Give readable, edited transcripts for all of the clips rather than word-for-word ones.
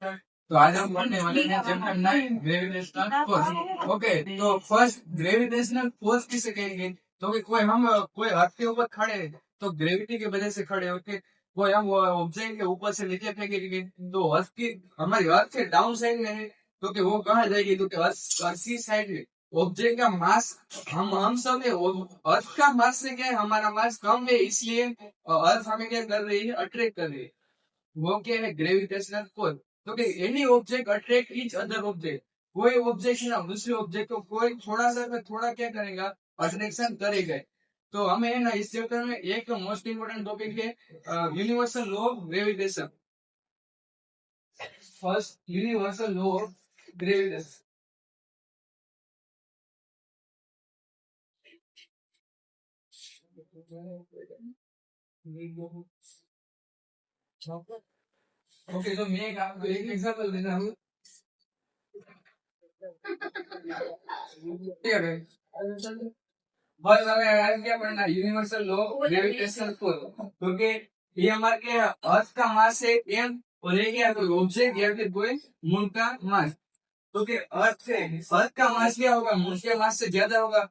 तो आज हम पढ़ने वाले हैं चैप्टर 9 ग्रेविटेशनल फोर्स। ओके, तो फर्स्ट ग्रेविटेशनल फोर्स किसे कहेंगे? तो कि कोई अर्थ के ऊपर खड़े हैं तो ग्रेविटी की वजह से खड़े होके कोई हम ऑब्जेक्ट के ऊपर से नीचे फेंकेंगे तो अर्थ की हमारी अर्थ के डाउन साइड में है तो कि वो कहाँ जाएगी? तो कि अर्थ की साइड में ऑब्जेक्ट का मास हम सब है अर्थ का मास से क्या है, हमारा मास कम है इसलिए अर्थ हमें क्या कर रही है, अट्रैक्ट कर रही है। वो क्या है? Gravitational force. तो any object attract each other object, कोई ऑब्जेक्ट ना दूसरे ऑब्जेक्ट को कोई थोड़ा सा थोड़ा क्या करेगा, अट्रैक्शन करेगा। तो हमें है ना इस चैप्टर में एक मोस्ट इम्पोर्टेंट टॉपिक है universal law of gravitation. First universal law of gravitation. Okay, तो मैं आपको एक एग्जांपल देना हूँ। बस हमें आज क्या पढ़ना, यूनिवर्सल लॉ ग्रेविटेशनल फोर्स। क्योंकि ये हमारे के अर्थ का मास है एम और ये क्या, कोई ऑब्जेक्ट या फिर कोई मून का मास। तो कि अर्थ का मास क्या होगा? मून के मास से ज्यादा होगा।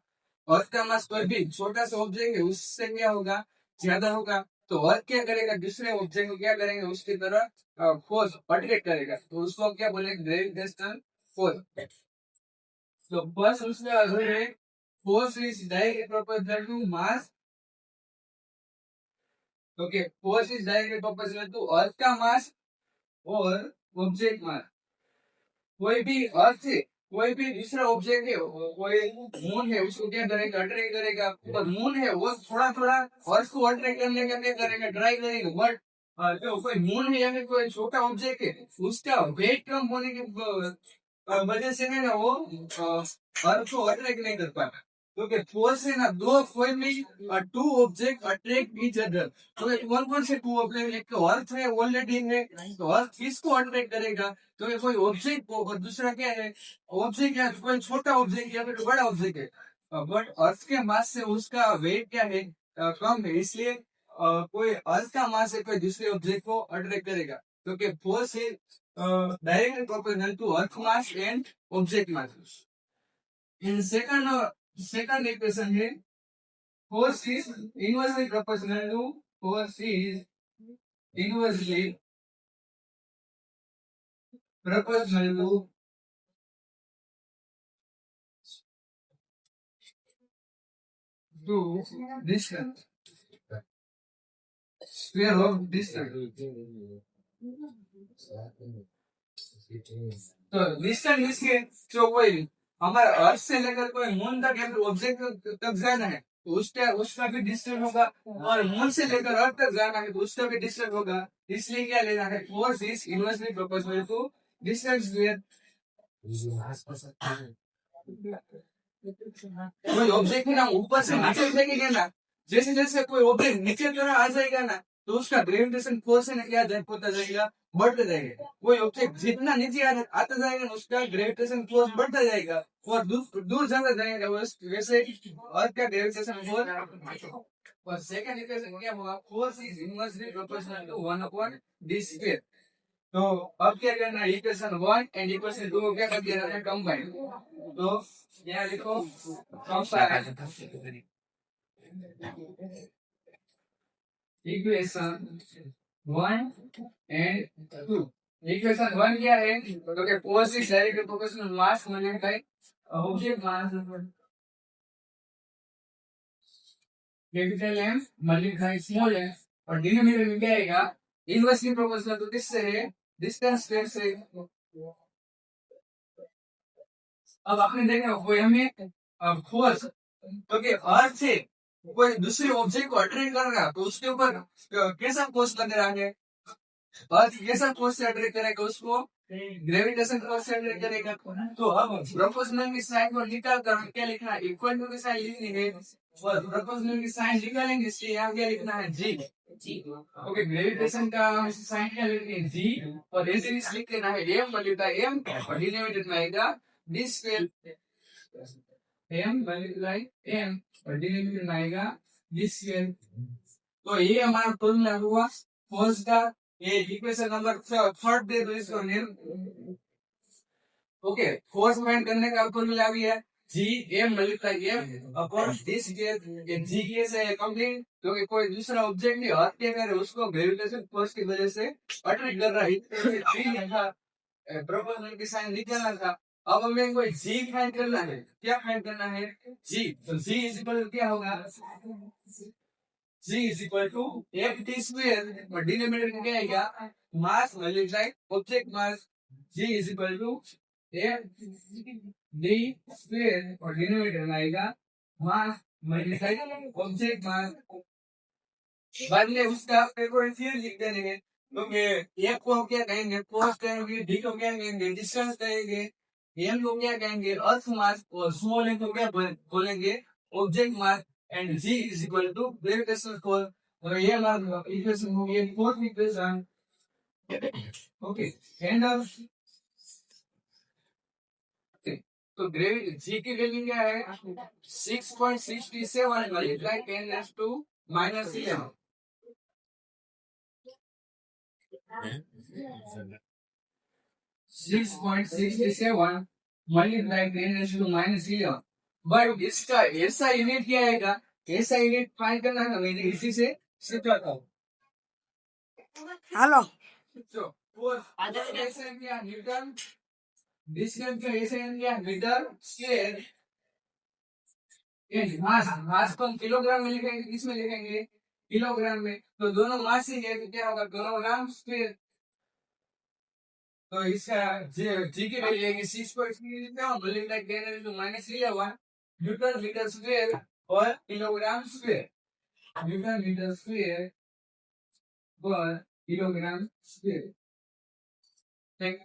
अर्थ का मास कोई भी छोटा सा ऑब्जेक्ट है उससे क्या होगा, ज्यादा होगा। तो अर्थ क्या करेगा, दूसरे ऑब्जेक्ट को क्या करेंगे, उसकी तरह फोर्स अट्रैक्ट करेगा, तो उसको क्या बोलेंगे, ग्रेविटेशनल फोर्स। तो बस उसमें अगर है force is directly proportional to mass। Okay, force is directly proportional to अर्थ का मास और ऑब्जेक्ट मास। कोई भी अर्थ से कोई भी दूसरा ऑब्जेक्ट है, कोई मून है, उसको क्या करेगा, अट्रैक्ट करेगा। तो मून है वो थोड़ा थोड़ा अर्थ को अट्रैक्ट करने का क्या करेगा, ट्राई करेगा। बट जो कोई मून है या फिर कोई छोटा ऑब्जेक्ट है, उसका वेट कम होने की वजह से है ना वो अर्थ को अट्रैक्ट नहीं कर पाता। तो फोर्स है ना, दो कोई भी two object attract each other. तो कौन कौन से टू ऑब्जेक्ट? एक तो अर्थ है ऑलरेडी है, तो अर्थ किसको अट्रैक्ट करेगा? तो ये कोई ऑब्जेक्ट को, और दूसरा क्या है, ऑब्जेक्ट या कोई छोटा ऑब्जेक्ट या फिर बड़ा ऑब्जेक्ट है। बट अर्थ के मास से उसका वेट क्या है, कम है, इसलिए कोई अर्थ का मास है कोई दूसरे ऑब्जेक्ट को अट्रैक्ट करेगा। क्योंकि फोर्स है directly proportional to earth mass and object mass. In second equation है force is inversely proportional to force is inversely proportional to distance, square of distance। तो डिस्टेंस इसके जो कोई हमारे अर्थ से लेकर कोई मून तक या फिर ऑब्जेक्ट तक जाना है तो उसका भी डिस्टेंस होगा, और मून से लेकर अर्थ तक जाना है तो उसका भी डिस्टेंस होगा। इसलिए क्या लेना है, force is inversely proportional to distance. कोई ऑब्जेक्ट है ना ऊपर से नीचे फेंकेगा ना, जैसे जैसे कोई ऑब्जेक्ट नीचे की तरह आ जाएगा ना, तो उसका ग्रेविटेशन फोर्स है ना क्या होता जाएगा, बढ़ता जाएगा। कोई ऑब्जेक्ट जितना नीचे आता जाएगा ना, उसका ग्रेविटेशन फोर्स बढ़ता जाएगा और दूर दूर जाता जाएगा। वैसे अर्थ का ग्रेविटेशन फोर्स। और सेकंड इक्वेशन क्या होगा, force is inversely proportional to 1/d square. तो अब क्या करना है, इक्वेशन 1 एंड इक्वेशन 2 को क्या कर देना है, कंबाइन। तो यहाँ लिखो इक्वेशन 1 एंड 2। इक्वेशन 1 क्या है, तो क्या force is directly proportional mass multiply object mass, capital M multiply small m, और डिनोमिनेटर में क्या आएगा, इनवर्सली प्रोपोर्शनल टू किससे है, डिस्टेंस स्क्वायर से। अब आपने देखा कोई हमें फोर्स, तो कि अर्थ से कोई दूसरे ऑब्जेक्ट को अट्रैक्ट कर रहा है तो उसके ऊपर कैसा फोर्स लग रहा है, अर्थ कैसा फोर्स से अट्रैक्ट करेगा उसको, ग्रेविटेशन फोर्स से अट्रैक्ट करेगा। तो अब प्रोपोर्शनल की साइन को निकाल कर क्या लिखना है, इक्वल टू की साइन लिखनी है, और प्रोपोर्शनल की साइन निकालेंगे इसलिए यहाँ क्या लिखना है, जी। ओके, ग्रेविटेशन का साइन क्या लिखनी है, जी, और ऐसे लिख देना है एम मल्टीप्लाई एम, और डिनोमिनेटर में आएगा D square, M multiply M, और डिनोमिनेटर में आएगा डी स्क्वायर। तो ये हमारा फॉर्मूला हुआ फोर्स का ये इक्वेशन नंबर थर्ड दे दो इसको ओके फोर्स फाइंड करने का फॉर्मूला भी है G M multiply M upon this G के से कंप्लीट क्योंकि कोई दूसरा ऑब्जेक्ट नहीं अर्थ के करे उसको ग्रेविटेशन फोर्स की वजह से अट्रैक्ट कर रहा है जी लिखा प्रोपोर्शनल की साइन निकालना था अब हमें कोई जी फाइंड करना है क्या फाइंड करना है जी तो जी इज इक्वल टू क्या होगा G is equal to F T square और डिनोमिनेटर में क्या आएगा mass multiply object mass G is equal to F D square और डिनोमिनेटर में आएगा मास मल्टीप्लाई ऑब्जेक्ट मास बाद में उसका फ्रीक्वेंसी लिख देंगे क्योंकि एक को क्या कहेंगे फोर्स कहेंगे डी को क्या कहेंगे डिस्टेंस कहेंगे एम को क्या कहेंगे अर्थ मास और स्मॉल एम को क्या बोलेंगे object mass and G is equal to gravitational force और ये हमारा इक्वेशन हो गई fourth equation okay and of तो ग्रेविटी जी की वैल्यू क्या है 6.67 multiply 10 to -11 6.67 multiplied 10 to -11 but इसका ऐसा यूनिट क्या आएगा ऐसा यूनिट फाइंड करना है मैं इसी से सिखाता हूँ हेलो तो फोर्स ऐसा क्या न्यूटन डिस्टेंस का ऐसा क्या मीटर स्क्वायर ये मास को हम किलोग्राम में लिखेंगे किसमें लिखेंगे किलोग्राम में तो दोनों मास ही है तो क्या होगा दोनों ग्राम स्क्वायर तो इसका जी की वैल्यू है 6.67 10 to -11 न्यूटन मीटर स्क्वायर और kilogram square newton metre square पर किलोग्राम स्क्वायर। थैंक